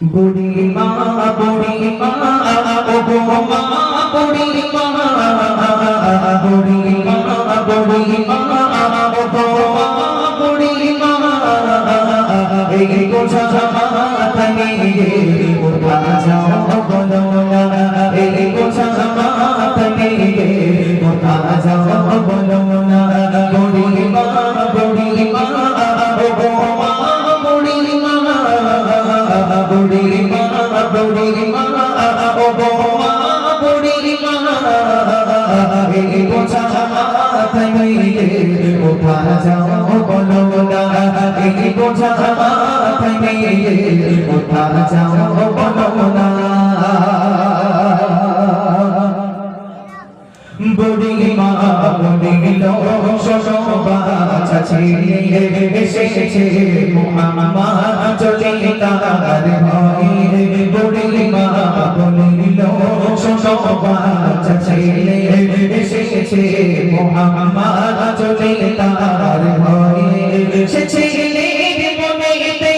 বুড়ি মা বুড়ি মা ও গো মা বুড়ি মা বুড়ি মা বুড়ি মা ও গো মা বুড়ি মা এই গোছা মাথায় ওঠা যাও বলো না এই গোছা মাথায় ওঠা যাও বলো না বুড়ি মা বুড়ি মা ও গো মা বুড়ি মা বুড়ি মা বুড়ি মা ও গো মা বুড়ি মা এই গোছা মাথায় ওঠা যাও বলো না এই গোছা মাথায় ওঠা যাও বলো না বুড়ি মা বলিল শোনো বাছা ছেলে এসেছে মুহাম্মদ চলে তার ভয়ে বুড়ি মা বলিল শোনো বাছা ছেলে এসেছে মুহাম্মদ চলে তার ভয়ে সে ছেলে মনেতে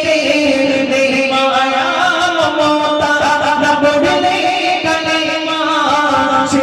মায়া মমতা না বলে কালিমা সে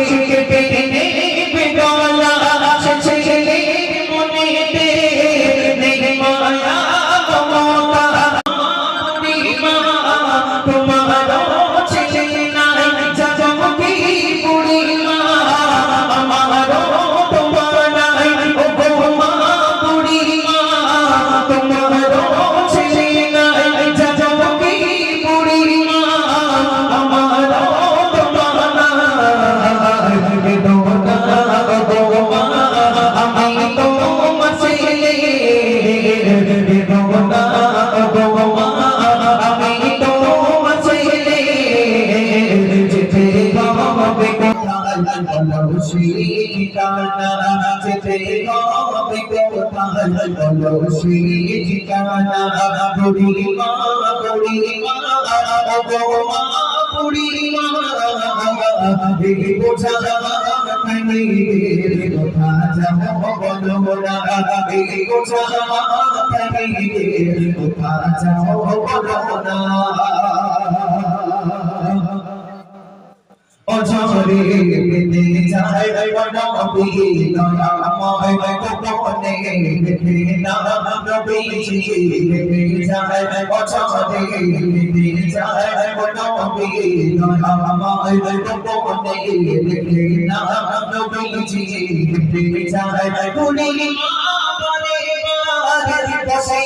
অঝরে পেতে যায় নবী দয়াময় গোপনে দেখে না নবীজি দেখে যায় অঝরে পেতে যায় নবী দয়াময় গোপনে দেখে না নবীজি দেখে যায় বুড়ি মা বলে বসে